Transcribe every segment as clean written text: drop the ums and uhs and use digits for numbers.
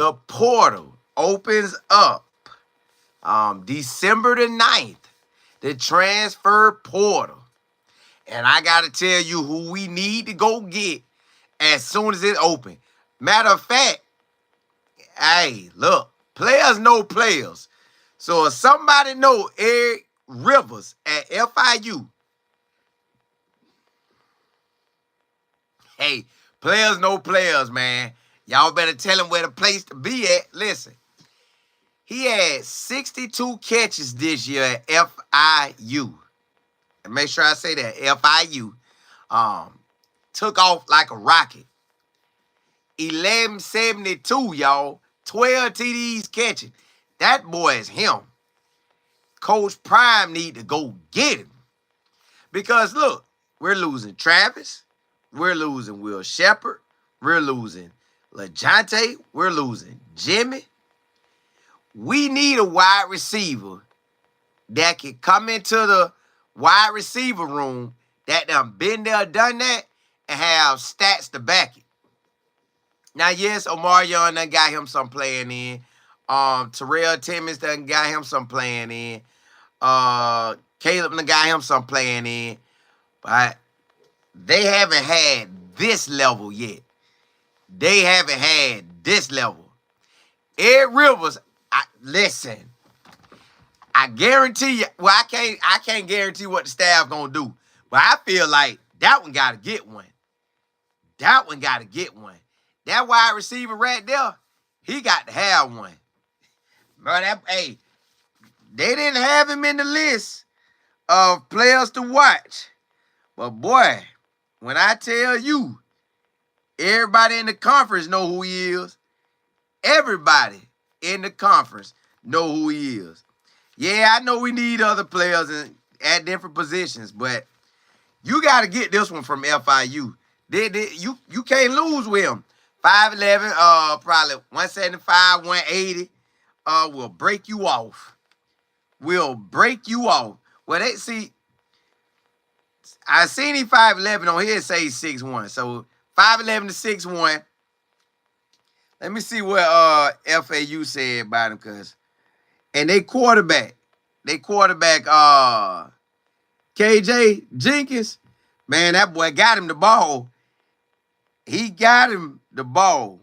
The portal opens up December the 9th. The transfer portal. And I got to tell you who we need to go get as soon as it opens. Matter of fact, hey, look, players know players. So if somebody know Eric Rivers at FIU, hey, players know players, man. Y'all better tell him where the place to be at. Listen, he had 62 catches this year at FIU. And make sure I say that, FIU. Took off like a rocket. 1172, y'all. 12 TDs catching. That boy is him. Coach Prime need to go get him. Because, look, we're losing Travis. We're losing Will Shepard. We're losing LeJounte. We're losing Jimmy. We need a wide receiver that can come into the wide receiver room that done been there, done that, and have stats to back it. Now, yes, Omarion done got him some playing in. Terrell Timmons done got him some playing in. Caleb done got him some playing in. But they haven't had this level yet. They haven't had this level. Ed Rivers, listen, I guarantee you, well, I can't guarantee what the staff gonna do. But I feel like that one gotta get one. That one gotta get one. That wide receiver right there, he got to have one. But hey, they didn't have him in the list of players to watch. But boy, when I tell you, everybody in the conference know who he is. Everybody in the conference know who he is. Yeah, I know we need other players at different positions, but you got to get this one from FIU. You can't lose with him. 5'11", probably 175, 180, will break you off. Will break you off. Well, I seen him 5'11" on here, it says 6'1". So 5'11" to 6'1". Let me see what FAU said about him, and they quarterback, KJ Jenkins, man, that boy got him the ball. He got him the ball.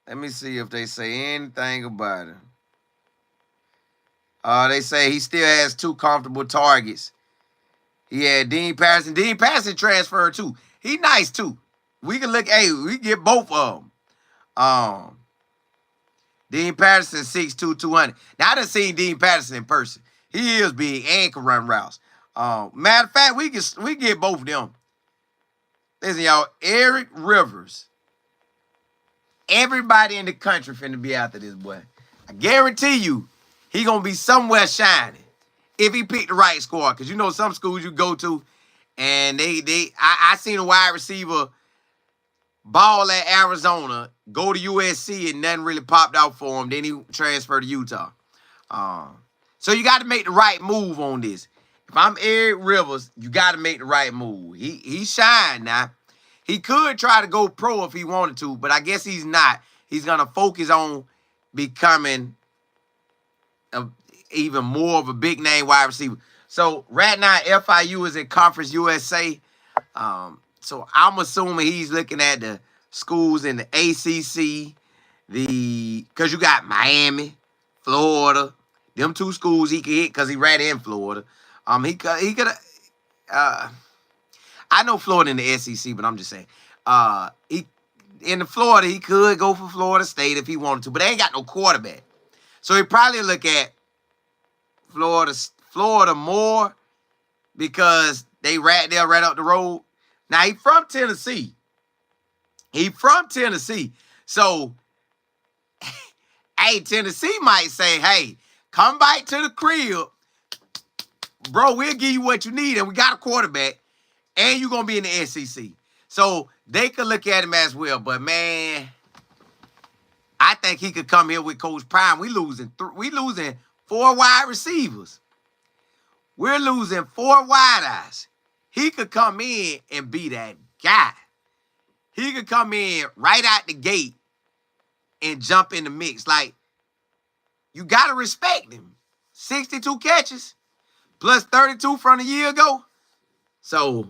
Let me see if they say anything about him. They say he still has 2 comfortable targets. He had Dean Patterson. Dean Patterson transferred too. He nice too. We can we get both of them. Dean Patterson, 6'2", 200. Now, I done seen Dean Patterson in person. He is big and can run routes. Matter of fact, we get both of them. Listen, y'all, Eric Rivers. Everybody in the country finna be after this boy. I guarantee you, he gonna be somewhere shining if he picked the right squad. Because you know some schools you go to, and I seen a wide receiver ball at Arizona, go to USC, and nothing really popped out for him. Then he transferred to Utah. So you got to make the right move on this. If I'm Eric Rivers, you got to make the right move. He shined now. He could try to go pro if he wanted to, but I guess he's not. He's going to focus on becoming even more of a big-name wide receiver. So right now, FIU is in Conference USA. So I'm assuming he's looking at the schools in the ACC, because you got Miami, Florida, them 2 schools he can hit because he right in Florida. He could. I know Florida in the SEC, but I'm just saying, in the Florida he could go for Florida State if he wanted to, but they ain't got no quarterback, so he probably look at Florida more because they right there, right up the road. Now, he from Tennessee. So, hey, Tennessee might say, hey, come back to the crib. Bro, we'll give you what you need, and we got a quarterback, and you're going to be in the SEC. So, they could look at him as well. But, man, I think he could come here with Coach Prime. We losing 4 wide receivers. We're losing 4 wideouts. He could come in and be that guy. He could come in right out the gate and jump in the mix. Like, you got to respect him. 62 catches plus 32 from a year ago. So,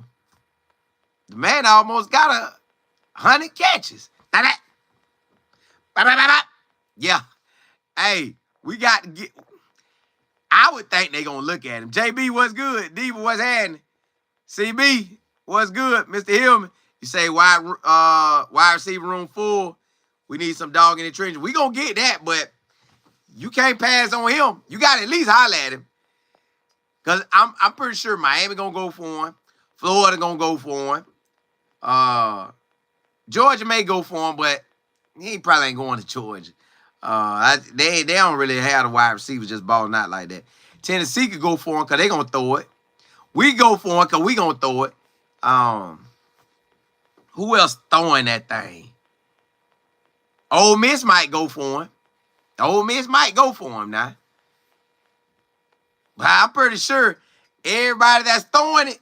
the man almost got 100 catches. Yeah. Hey, we got to get... I would think they going to look at him. JB, what's good? Diva, what's happening? CB, what's good? Mr. Hillman, you say wide receiver room full. We need some dog in the trenches. We going to get that, but you can't pass on him. You got to at least holler at him. Because I'm pretty sure Miami going to go for him. Florida going to go for him. Georgia may go for him, but he probably ain't going to Georgia. They don't really have the wide receivers just balling out like that. Tennessee could go for him because they going to throw it. We go for him because we going to throw it. Who else throwing that thing? Ole Miss might go for him. Ole Miss might go for him now. But I'm pretty sure everybody that's throwing it,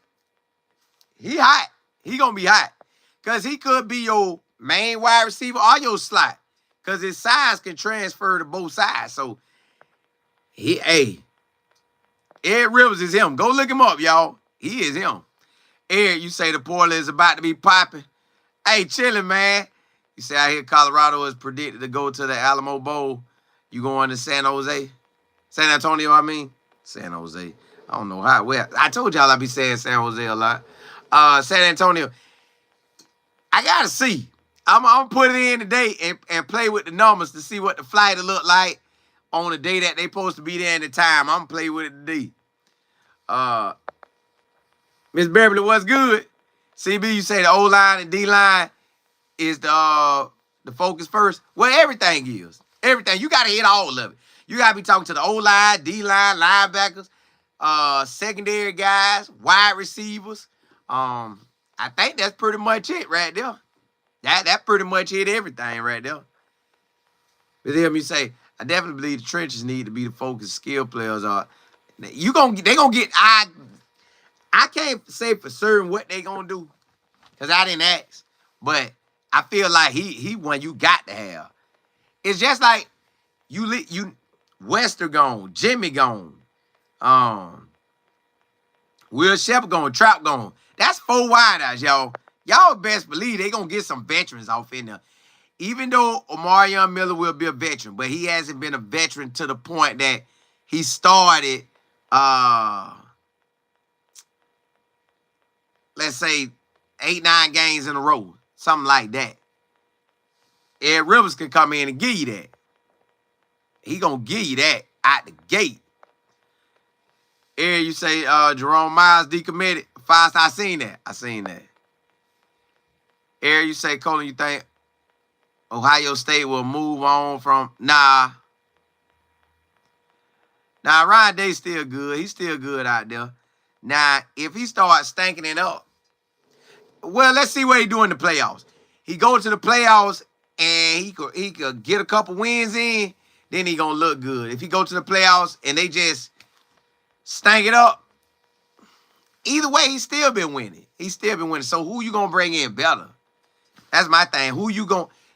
he hot. He going to be hot. Because he could be your main wide receiver or your slot. Because his size can transfer to both sides. So, Ed Rivers is him. Go look him up, y'all. He is him. Ed, you say the portal is about to be popping. Hey, chilling, man. You say I hear Colorado is predicted to go to the Alamo Bowl. You going to San Jose? San Antonio, I mean. San Jose. I don't know how. Well, I told y'all I be saying San Jose a lot. San Antonio. I got to see. I'm going to put it in today and play with the numbers to see what the flight will look like on the day that they supposed to be there in the time. I'm going to play with it today. Miss Beverly, what's good? CB, you say the O-line and D-line is the focus first. Well, everything is. Everything. You got to hit all of it. You got to be talking to the O-line, D-line, linebackers, secondary guys, wide receivers. I think that's pretty much it right there. That pretty much hit everything right there. But hear me say, I definitely believe the trenches need to be the focus. Skill players are. They gonna get. I can't say for certain what they gonna do because I didn't ask. But I feel like he one you got to have. It's just like you Wester gone, Jimmy gone, Will Shepard gone, Trout gone. That's 4 wideouts, y'all. Y'all best believe they gonna get some veterans off in there. Even though Omarion Miller will be a veteran, but he hasn't been a veteran to the point that he started, let's say, 8-9 games in a row. Something like that. Ed Rivers can come in and give you that. He gonna give you that out the gate. Ed, you say Jerome Miles decommitted. Fast, I seen that. Ed, you say, Colin, you think Ohio State will move on from... Nah, Ryan Day's still good. He's still good out there. Now, if he starts stanking it up, well, let's see what he do in the playoffs. He go to the playoffs and he could get a couple wins in, then he gonna look good. If he go to the playoffs and they just stank it up, either way, he's still been winning. So who you gonna bring in better? That's my thing.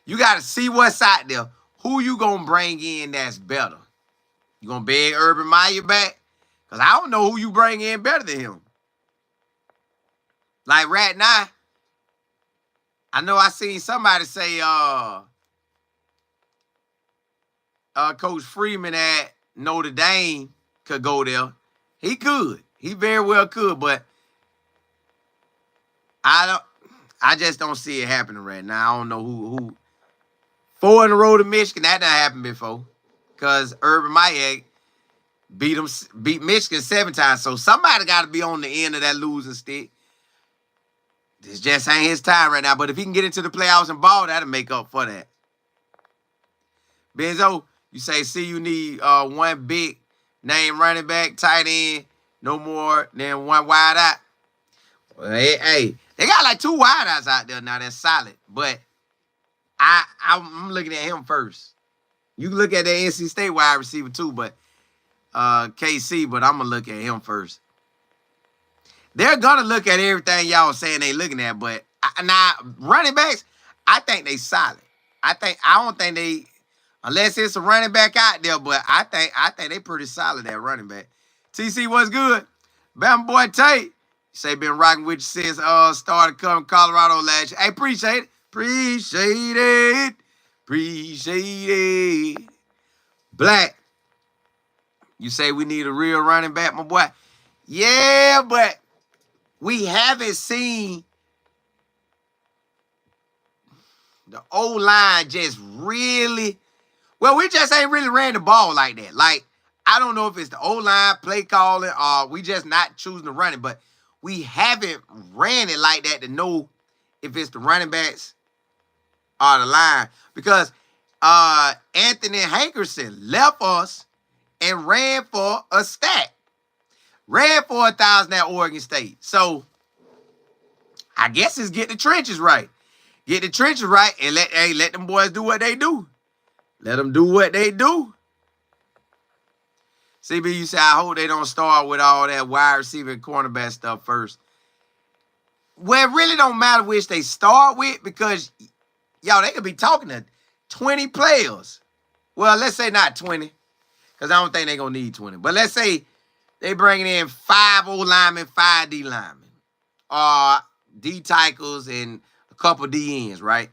You got to see what's out there. Who you gonna bring in that's better? You gonna beg Urban Meyer back? Because I don't know who you bring in better than him. Like right now, I know I seen somebody say Coach Freeman at Notre Dame could go there. He could. He very well could, but I just don't see it happening right now. I don't know who. 4 in a row to Michigan, that done happened before. Because Urban Meyer beat Michigan 7 times. So somebody got to be on the end of that losing stick. This just ain't his time right now. But if he can get into the playoffs and ball, that'll make up for that. Benzo, you say, see, you need one big name running back, tight end, no more than one wide out. Well, hey, they got like 2 wideouts out there now that's solid. But I'm looking at him first. You can look at the NC State wide receiver too, but KC, but I'm going to look at him first. They're going to look at everything y'all saying they looking at, but now running backs, I think they solid. I don't think Unless it's a running back out there, but I think they pretty solid at running back. TC, what's good? Bam boy Tate. Say been rocking with you since started coming Colorado last year. Hey, appreciate it. Appreciate it. Appreciate it. Black. You say we need a real running back, my boy. Yeah, but we haven't seen the O-line just really. Well, we just ain't really ran the ball like that. Like, I don't know if it's the O-line play calling or we just not choosing to run it, but we haven't ran it like that to know if it's the running backs or the line. Because Anthony Hankerson left us and ran for a stat. Ran for 1,000 at Oregon State. So, I guess it's get the trenches right. Get the trenches right and let them boys do what they do. Let them do what they do. CB, you say, I hope they don't start with all that wide receiver and cornerback stuff first. Well, it really don't matter which they start with because, y'all, they could be talking to 20 players. Well, let's say not 20 because I don't think they're going to need 20. But let's say they bringing in 5 O linemen, 5 D linemen, D tackles, and a couple D ends, right?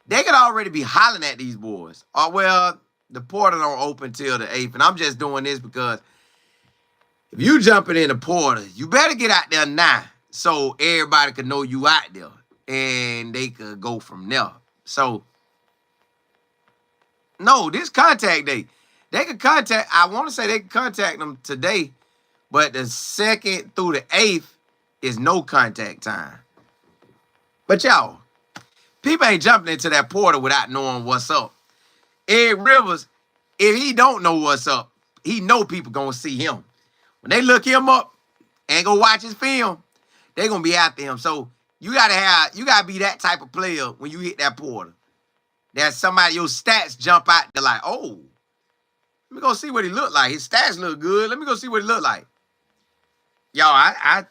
They could already be hollering at these boys. Or, well, the portal don't open till the 8th. And I'm just doing this because if you jumping in the portal, you better get out there now so everybody can know you out there. And they could go from there. So, no, this contact day. They could contact, I want to say they could contact them today. But the 2nd through the 8th is no contact time. But y'all, people ain't jumping into that portal without knowing what's up. Eric Rivers, if he don't know what's up, he know people gonna see him. When they look him up and go watch his film, they gonna be after him. So you gotta be that type of player when you hit that portal. That somebody, your stats jump out, they're like, oh, let me go see what he look like. His stats look good. Let me go see what he look like. Y'all,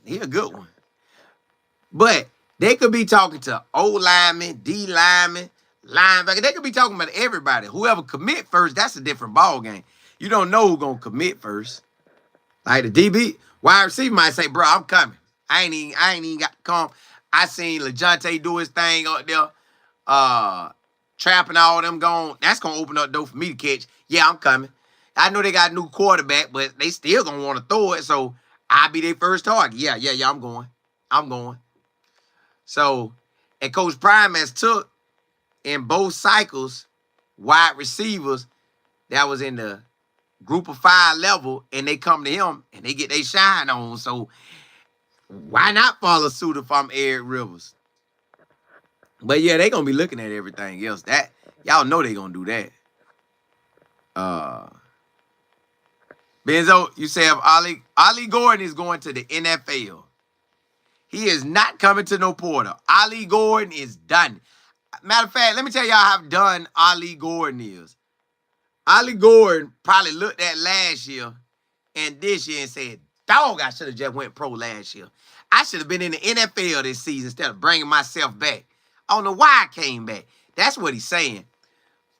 he a good one. But they could be talking to O linemen, D linemen, linebacker. They could be talking about everybody. Whoever commit first, that's a different ball game. You don't know who's gonna commit first. Like the DB, wide receiver might say, bro, I'm coming. I ain't even got to come. I seen LeJounte do his thing up there. Trapping all them going. That's gonna open up the door for me to catch. Yeah, I'm coming. I know they got a new quarterback, but they still gonna want to throw it. So I'll be their first target. Yeah, I'm going. So, and Coach Prime has took in both cycles wide receivers that was in the group of 5 level, and they come to him and they get their shine on. So why not follow suit if I'm Eric Rivers? But yeah, they gonna be looking at everything else. That y'all know they gonna do that. Benzo, you say if Ali Gordon is going to the NFL. He is not coming to no portal. Ali Gordon is done. Matter of fact, let me tell y'all how done Ali Gordon is. Ali Gordon probably looked at last year and this year and said, dog, I should have just went pro last year. I should have been in the NFL this season instead of bringing myself back. I don't know why I came back. That's what he's saying.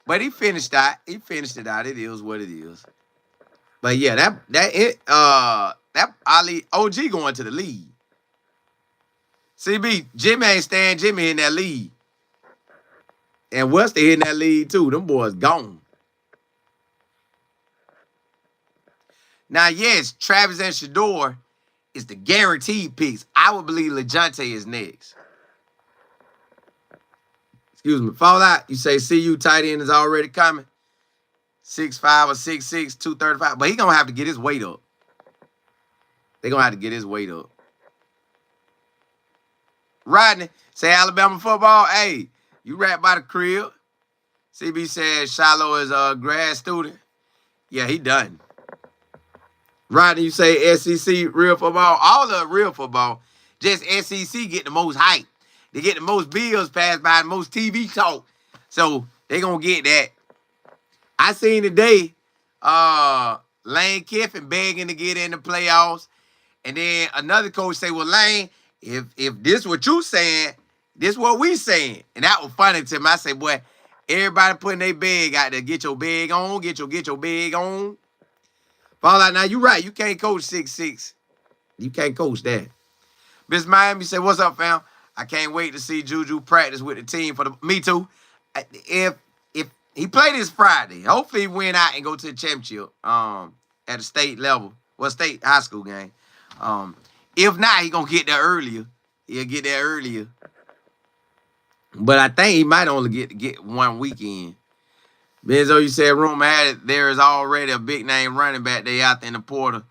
But he finished out. He finished it out. It is what it is. But yeah, that Ali OG going to the league. CB, Jimmy ain't staying. Jimmy in that league. And Wester in that league too. Them boys gone. Now, yes, Travis and Shador is the guaranteed picks. I would believe LeJounte is next. Excuse me. Fallout, you say CU tight end is already coming. 6'5" or 6'6", 235. But he going to have to get his weight up. They're going to have to get his weight up. Rodney, say Alabama football. Hey, you rap by the crib. CB says Shiloh is a grad student. Yeah, he done. Rodney, you say SEC real football. All of real football. Just SEC get the most hype. They get the most bills passed by, the most TV talk. So they going to get that. I seen today Lane Kiffin begging to get in the playoffs. And then another coach say, well, Lane, if this what you saying, this what we saying. And that was funny to me. I said, boy, Everybody putting their bag out there. Get your bag on. Get your bag on. Fall out. Now, you right. You can't coach 6'6". You can't coach that. Miss Miami said, what's up, fam? I can't wait to see Juju practice with the team for the. Me too. If he played this Friday, hopefully he win out and go to the championship at a state level. Well, state high school game. If not, he gonna get there earlier. He'll get there earlier. But I think he might only get 1 weekend. Benzo, you said rumor had it. There is already a big name running back there out there in the portal.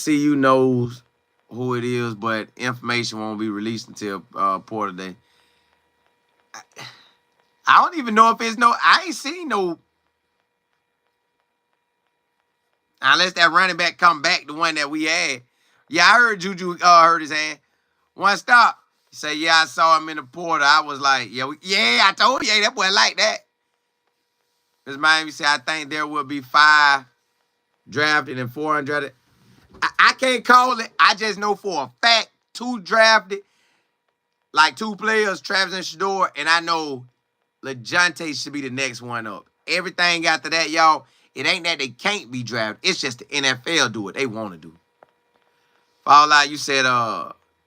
CU knows who it is, but information won't be released until portal day. I don't even know if it's I ain't seen no. Unless that running back come back, the one that we had. Yeah, I heard Juju hurt his hand. One stop. He said, yeah, I saw him in the portal. I was like, yeah, I told you, that boy like that. Miss Miami said, I think there will be 5 drafted and 4 undrafted. I can't call it. I just know for a fact 2 drafted, like 2 players, Travis and Shador, and I know LeJounte should be the next one up. Everything after that, y'all, it ain't that they can't be drafted. It's just the NFL do what they want to do. Fall out, you said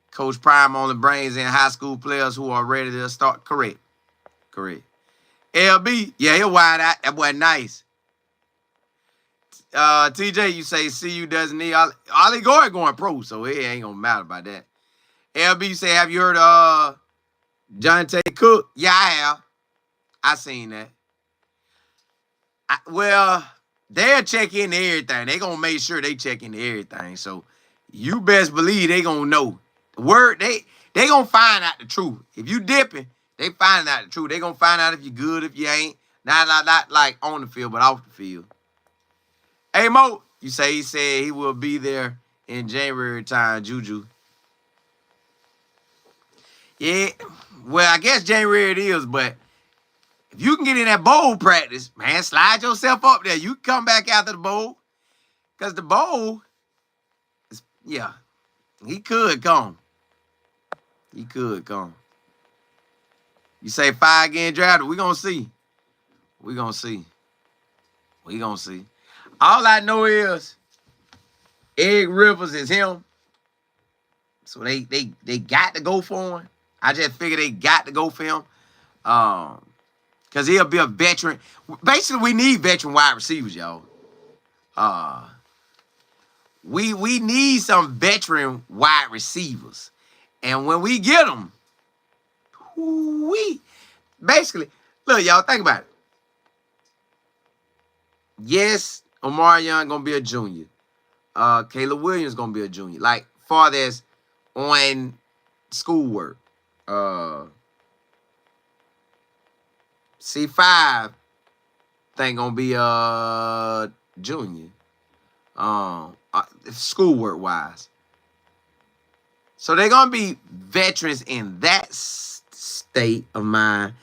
Coach Prime only brings in high school players who are ready to start. Correct. LB, yeah, he'll wide out. That boy nice. TJ, you say CU doesn't need Ollie Gordon going pro, so it ain't gonna matter about that. LB, you say, have you heard of John T. Cook? Yeah, I have. I seen that. Well, they'll check into everything. They gonna make sure they check into everything. So you best believe they gonna know. Word, they gonna find out the truth. If you dipping, they find out the truth. They gonna find out if you good, if you ain't. Not like on the field, but off the field. Hey, Mo, you say he said he will be there in January time, Juju. Yeah, well, I guess January it is, but if you can get in that bowl practice, man, slide yourself up there. You can come back after the bowl. Because the bowl, yeah, he could come. He could come. You say 5 getting drafted, we going to see. We going to see. We going to see. All I know is Eric Rivers is him. So they got to go for him. I just figured they got to go for him. Because he'll be a veteran. Basically, we need veteran wide receivers, y'all. We need some veteran wide receivers. And when we get them, basically, look, y'all, think about it. Yes, Omar Young going to be a junior. Caleb Williams going to be a junior. Like, far as on schoolwork. C5 thing gonna be junior. Schoolwork wise. So they're gonna be veterans in that state of mind.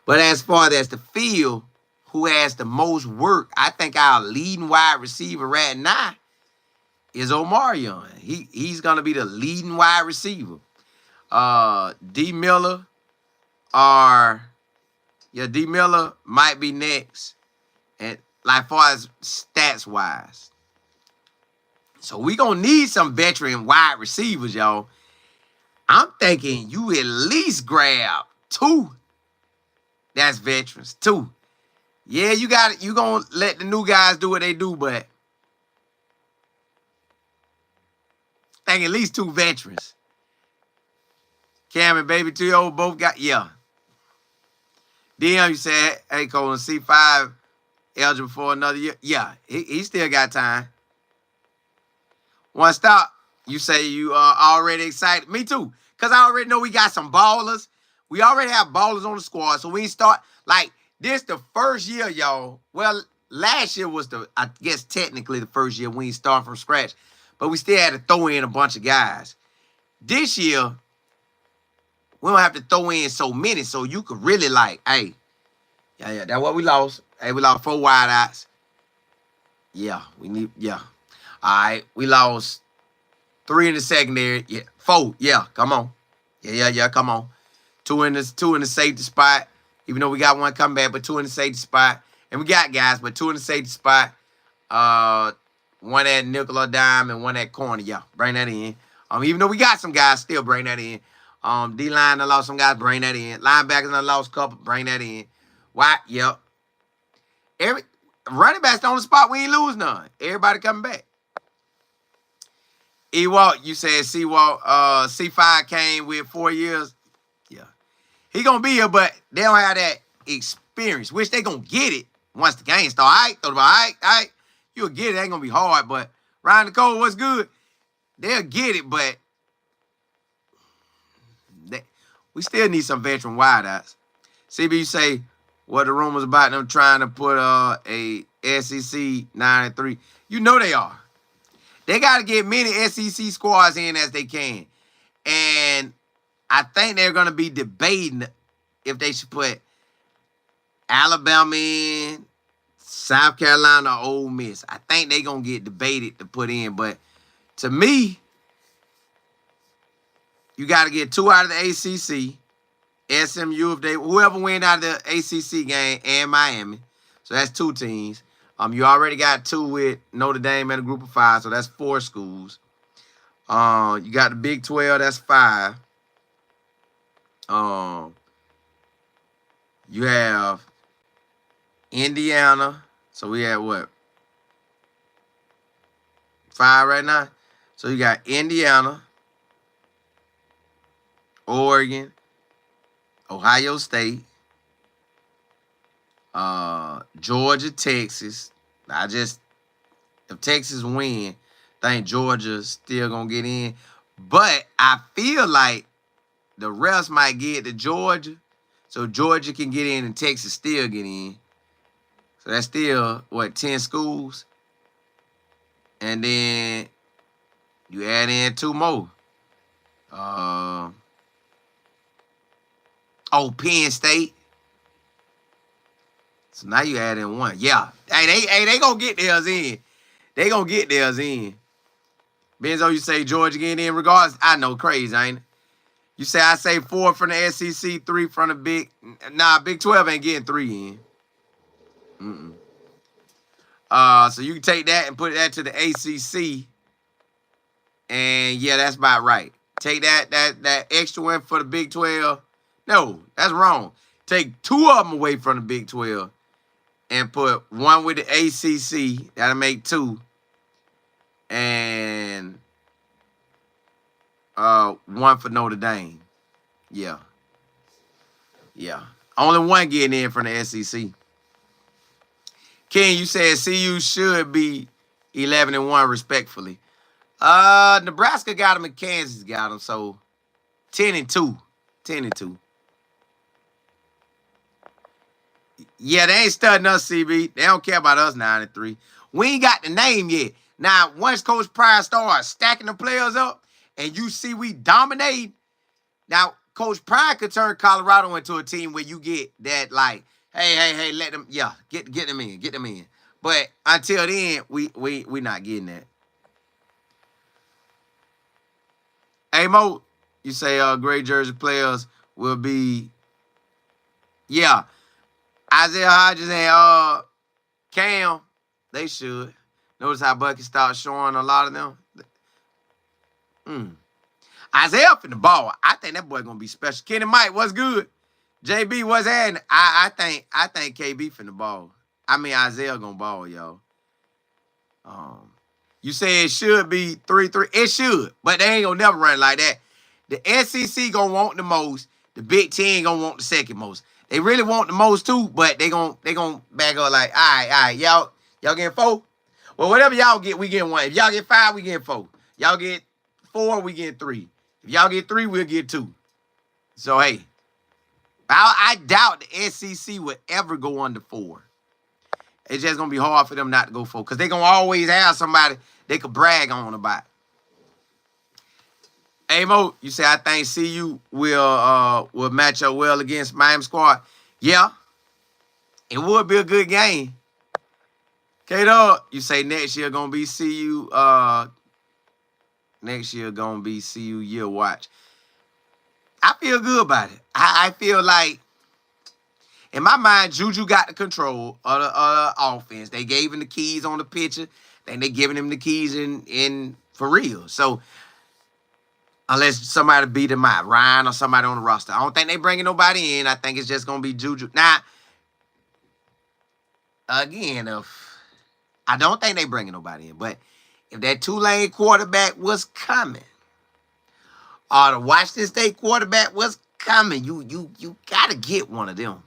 But as far as the field, who has the most work, I think our leading wide receiver right now is Omar Young. He's gonna be the leading wide receiver. D Miller D Miller might be next, and like far as stats wise. So we gonna need some veteran wide receivers, y'all. I'm thinking you at least grab 2. That's veterans, 2. Yeah, you got it. You gonna let the new guys do what they do, but I think at least 2 veterans. Cam and Baby 2-year-old both got, yeah. Deion, you said, hey, Colin, C5 eligible for another year. Yeah, he still got time. One stop, you say you are already excited. Me too, because I already know we got some ballers. We already have ballers on the squad, so we start, like, this the first year, y'all. Well, last year was I guess, technically the first year we start from scratch, but we still had to throw in a bunch of guys. This year, we don't have to throw in so many, so you could really like, hey, yeah, that's what we lost. Hey, we lost 4 wideouts. Yeah, we need, yeah. All right, we lost 3 in the secondary. Yeah, 4. Yeah, come on. Yeah, come on. 2 in the safety spot. even though we got one coming back, but 2 in the safety spot. And we got guys, but 2 in the safety spot. One at nickel or dime and one at corner. Yeah, bring that in. Even though we got some guys, still bring that in. D-line done lost some guys, bring that in. Linebackers done lost a couple, bring that in. Why? Yep. Every running backs on the spot, we ain't lose none. Everybody coming back. Ewalt, you said C5 came with 4 years. Yeah. He gonna be here, but they don't have that experience, which they gonna get it once the game start. All right, all right. You'll get it. It ain't gonna be hard, but Ryan Nicole, what's good? They'll get it, but we still need some veteran wideouts. CB, you say what the rumors about them trying to put a SEC 9-3. You know they are. They got to get many SEC squads in as they can. And I think they're going to be debating if they should put Alabama in, South Carolina, or Ole Miss. I think they're going to get debated to put in. But to me, you got to get 2 out of the ACC. SMU, whoever win out of the ACC game, and Miami. So that's 2 teams. You already got 2 with Notre Dame and a group of 5, so that's 4 schools. You got the Big 12, that's 5. You have Indiana, so we have what? 5 right now. So you got Indiana, Oregon, Ohio State, Georgia, Texas. If Texas win, I think Georgia's still gonna get in. But I feel like the refs might get to Georgia, so Georgia can get in and Texas still get in. So that's still, 10 schools? And then you add in 2 more. Penn State. So now you add in 1. Yeah. Hey, they gonna get theirs in. They gonna get theirs in. Benzo, you say Georgia getting in regardless. I know, crazy, ain't it? You say I say 4 from the SEC, 3 from the Big. Nah, Big 12 ain't getting 3 in. So you can take that and put that to the ACC. And yeah, that's about right. Take that extra one for the Big 12. No, that's wrong. Take 2 of them away from the Big 12 and put 1 with the ACC. That'll make 2. And 1 for Notre Dame. Yeah. Only 1 getting in from the SEC. Ken, you said CU should be 11-1 respectfully. Nebraska got them and Kansas got them, so 10-2. 10-2. Yeah, they ain't studying us, CB. They don't care about us 9-3. We ain't got the name yet. Now, once Coach Pryor starts stacking the players up and you see we dominate, now Coach Pryor could turn Colorado into a team where you get that, like, hey, let them, get them in. But until then, we not getting that. Hey, Mo, you say gray jersey players will be, Isaiah Hodges and Cam, they should. Notice how Bucky started showing a lot of them. Isaiah finna ball. I think that boy gonna be special. Kenny Mike, what's good? JB, what's happening? I think KB finna ball. I mean Isaiah gonna ball, y'all. You say it should be 3-3. It should, but they ain't gonna never run like that. The SEC gonna want the most. The Big Ten gonna want the second most. They really want the most too, but they gonna back up like, all right, y'all getting 4? Well, whatever y'all get, we get 1. If y'all get 5, we get 4. Y'all get 4, we get 3. If y'all get 3, we'll get 2. So hey, I doubt the SEC would ever go under 4. It's just gonna be hard for them not to go 4 because they gonna always have somebody they could brag on about. Hey Mo, you say I think CU will match up well against Miami squad. Yeah, it would be a good game. K-Dog, you say next year gonna be CU. Next year gonna be CU year watch. I feel good about it. I feel like In my mind, Juju got the control of the offense. They gave him the keys on the pitcher. Then they giving him the keys in for real. So unless somebody beat him out, Ryan or somebody on the roster, I don't think they bringing nobody in. I think it's just gonna be Juju. Now, again, if I don't think they bringing nobody in, but if that Tulane quarterback was coming, or the Washington State quarterback was coming, you gotta get one of them.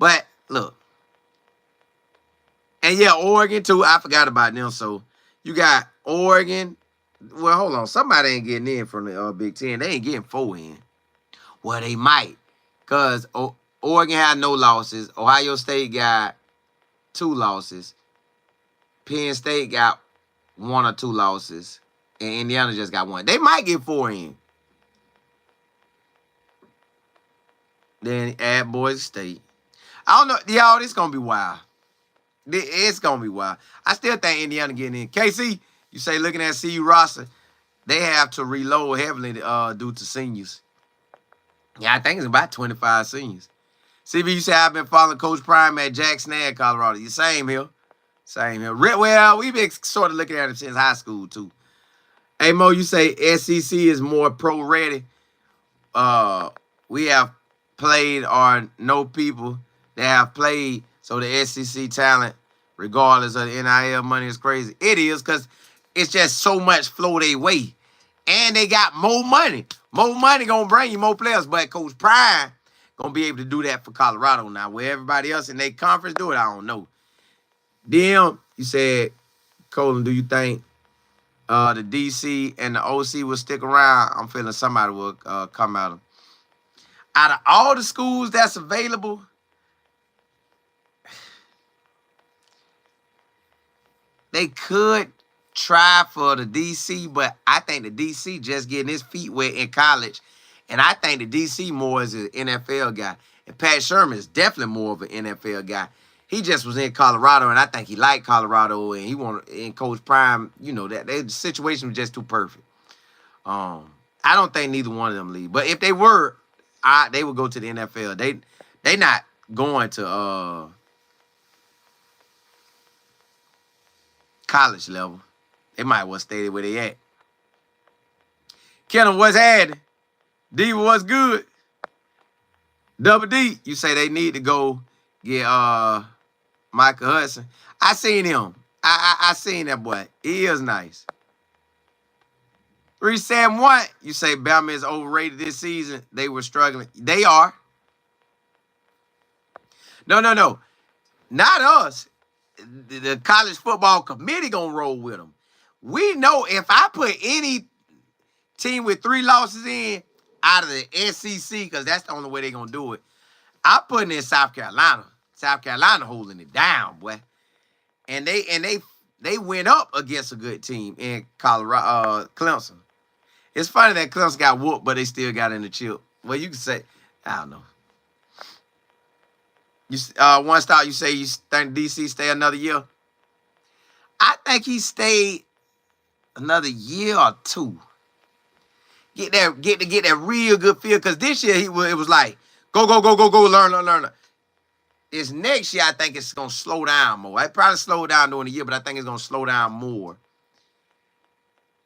But look, and yeah, Oregon too. I forgot about them. So you got Oregon. Well, hold on. Somebody ain't getting in from the Big Ten. They ain't getting 4 in. Well, they might, cause Oregon had no losses. Ohio State got 2 losses. Penn State got 1 or 2 losses, and Indiana just got 1. They might get 4 in. Then add Boise State. I don't know, y'all. This gonna be wild. It's gonna be wild. I still think Indiana getting in. KC, you say looking at CU roster, they have to reload heavily due to seniors. Yeah, I think it's about 25 seniors. CB, you say I've been following Coach Prime at Jackson and Colorado. You same here. Same here. Well, we've been sort of looking at him since high school too. Hey Mo, you say SEC is more pro ready. We have played or know people that have played, so the SEC talent, regardless of the NIL money, is crazy. It is, because it's just so much flow their way. And they got more money. More money gonna bring you more players. But Coach Prime gonna be able to do that for Colorado now. Where everybody else in their conference do it, I don't know. Deion, you said, Colin, do you think the DC and the OC will stick around? I'm feeling somebody will come out of all the schools that's available. They could try for the DC, but I think the DC just getting his feet wet in college. And I think the DC more is an NFL guy. And Pat Sherman is definitely more of an NFL guy. He just was in Colorado, and I think he liked Colorado, and he wanted, and Coach Prime, you know, that the situation was just too perfect. I don't think neither one of them leave. But if they were, they would go to the NFL. They not going to college level. They might well stay where they at. Kenna, what's happening? D, what's good? Double D, you say they need to go get Michael Hudson. I seen him. I seen that boy. He is nice. 371, you say Bama is overrated this season. They were struggling. They are. No. Not us. The college football committee gonna roll with them. We know if I put any team with 3 losses in out of the SEC, because that's the only way they're gonna do it, I'm putting in South Carolina. South Carolina holding it down, boy. And they went up against a good team in Colorado, Clemson. It's funny that Clemson got whooped, but they still got in the chip. Well, you can say, I don't know. You one star, you say you think DC stay another year? I think he stayed another year or 2. Get that real good feel, because this year it was like go, learn. This next year, I think it's gonna slow down more. It probably slowed down during the year, but I think it's gonna slow down more.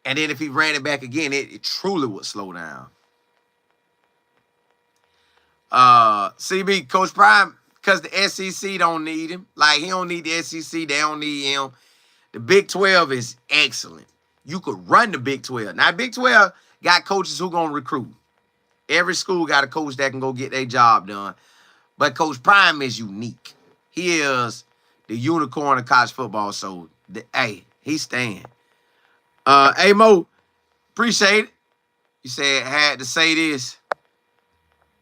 And then if he ran it back again, it truly would slow down. CB, Coach Prime, because the SEC don't need him. Like, he don't need the SEC. They don't need him. The Big 12 is excellent. You could run the Big 12. Now, Big 12 got coaches who going to recruit. Every school got a coach that can go get their job done. But Coach Prime is unique. He is the unicorn of college football. So, hey, he's staying. Hey, Mo, appreciate it. You said had to say this,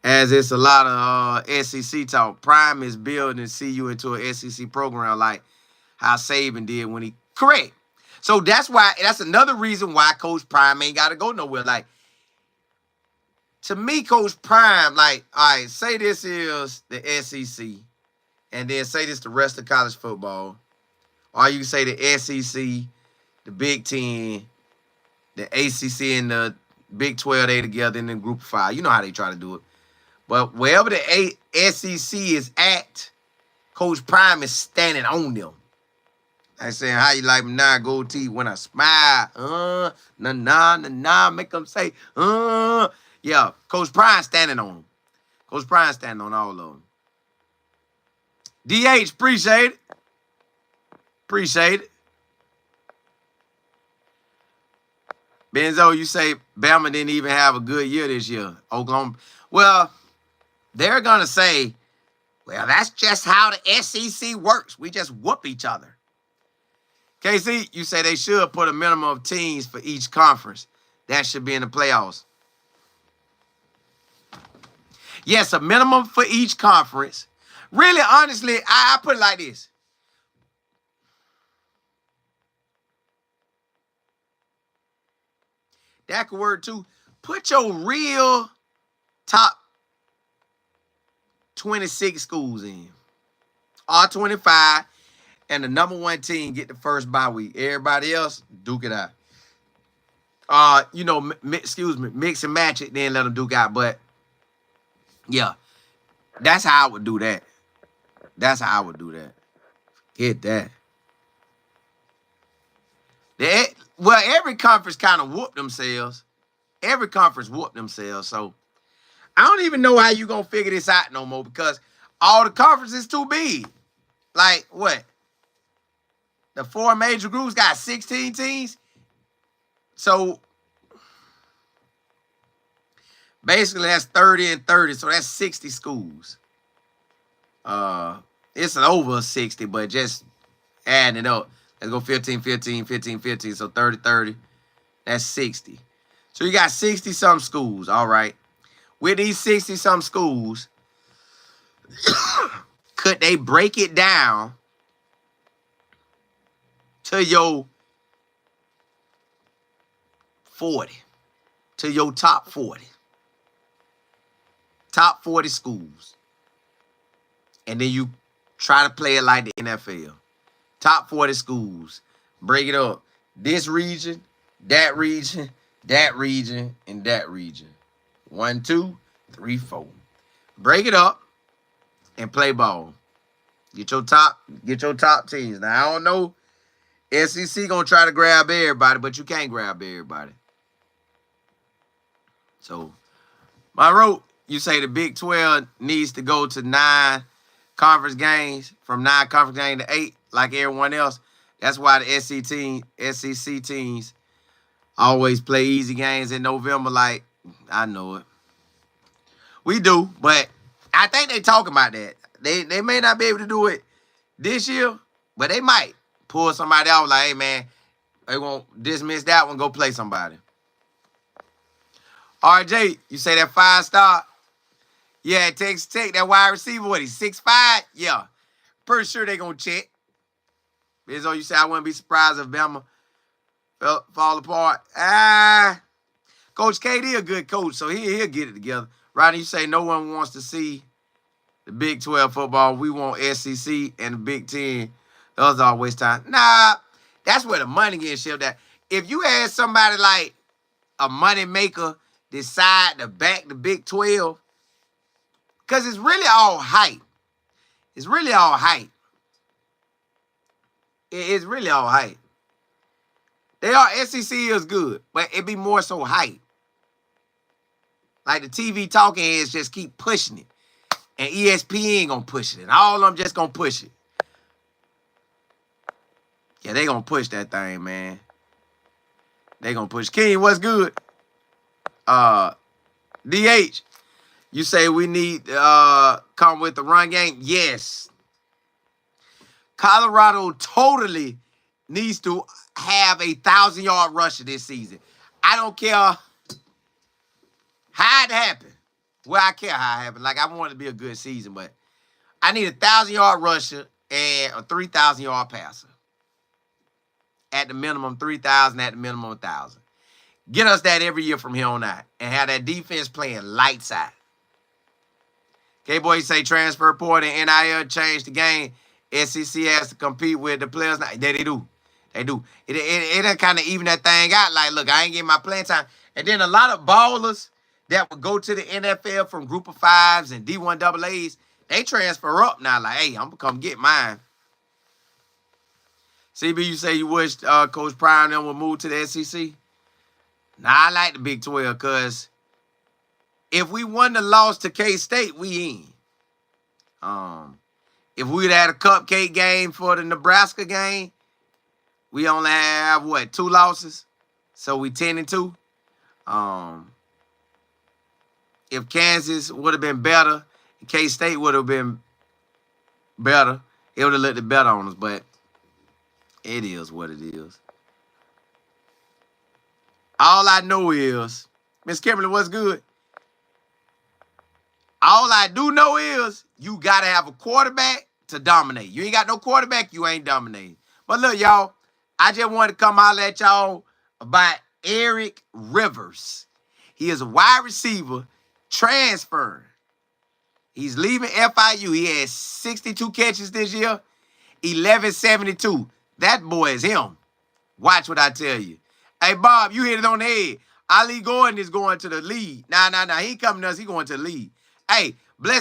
as it's a lot of SEC talk. Prime is building CU into an SEC program like how Saban did when he... Correct. So that's another reason why Coach Prime ain't got to go nowhere. Like, to me, Coach Prime, like, all right, say this is the SEC, and then say this the rest of college football. Or you can say the SEC, the Big Ten, the ACC, and the Big 12, they together in the group of 5. You know how they try to do it. But wherever the SEC is at, Coach Prime is standing on them. I saying, how you like me now, gold teeth, when I smile? Make them say, Yeah, Coach Prime standing on them. Coach Prime standing on all of them. DH, appreciate it. Appreciate it. Benzo, you say Bama didn't even have a good year this year. Oklahoma. Well, they're going to say, well, that's just how the SEC works. We just whoop each other. KC, you say they should put a minimum of teams for each conference. That should be in the playoffs. Yes, a minimum for each conference. Really, honestly, I put it like this. That could work too. Put your real top 26 schools in. All 25. And the number one team get the first bye week. Everybody else, duke it out. Mix and match it, then let them duke out. But, yeah, that's how I would do that. That's how I would do that. Get that. Every conference kind of whooped themselves. Every conference whooped themselves. So, I don't even know how you going to figure this out no more because all the conferences too big. Like, what? The 4 major groups got 16 teams. So, basically, that's 30 and 30. So, that's 60 schools. It's an over 60, but just adding it up. Let's go 15, 15, 15, 15. So, 30, 30. That's 60. So, you got 60-some schools. All right. With these 60-some schools, could they break it down to your 40, to your top 40. Top 40 schools. And then you try to play it like the NFL. Top 40 schools. Break it up. This region, that region, that region, and that region. 1, 2, 3, 4. Break it up and play ball. Get your top teams. Now, I don't know. SEC gonna try to grab everybody, but you can't grab everybody. So, Monroe, you say the Big 12 needs to go to 9 conference games, from 9 conference games to 8, like everyone else. That's why the SEC teams always play easy games in November. Like, I know it. We do, but I think they talking about that. They may not be able to do it this year, but they might pull somebody out like, hey, man, they won't dismiss that one, go play somebody. RJ, you say that 5-star? Yeah, Texas Tech, that wide receiver, what, he's 6'5"? Yeah. Pretty sure they going to check. Bizzo, you say I wouldn't be surprised if Bama fall apart. Coach KD a good coach, so he'll get it together. Rodney, you say no one wants to see the Big 12 football. We want SEC and the Big 10. Those are waste time. Nah, that's where the money gets shipped at. If you had somebody like a money maker decide to back the Big 12, because it's really all hype. It's really all hype. It's really all hype. SEC is good, but it be more so hype. Like the TV talking heads just keep pushing it. And ESPN gonna push it. And all of them just gonna push it. Yeah, they gonna push that thing, man. They gonna push. King, what's good? DH, you say we need come with the run game? Yes. Colorado totally needs to have a 1,000-yard rusher this season. I don't care how it happened. Well, I care how it happened. Like, I want it to be a good season, but I need a 1,000-yard rusher and a 3,000-yard passer. At the minimum, 3,000. At the minimum, 1,000. Get us that every year from here on out and have that defense playing lights out. K-Boy, you say transfer portal and NIL changed the game. SEC has to compete with the players. Now, they do. They do. It kind of even that thing out. Like, look, I ain't getting my playing time. And then a lot of ballers that would go to the NFL from Group of Fives and D1 AA's, they transfer up now. Like, hey, I'm going to come get mine. CB, you say you wish Coach Prime them would move to the SEC? Nah, I like the Big 12 because if we won the loss to K-State, we in. If we'd had a cupcake game for the Nebraska game, we only have, 2 losses? So we 10-2. If Kansas would have been better, K-State would have been better, it would have looked better on us, but it is what it is. All I know is, Miss Kimberly, what's good? All I do know is you got to have a quarterback to dominate. You ain't got no quarterback, you ain't dominating. But look, y'all, I just wanted to come holler at y'all about Eric Rivers. He is a wide receiver transferring. He's leaving FIU. He has 62 catches this year, 1172. That boy is him. Watch what I tell you. Hey, Bob, you hit it on the head. Ali Gordon is going to the league. Nah. He ain't coming to us. He going to the league. Hey, bless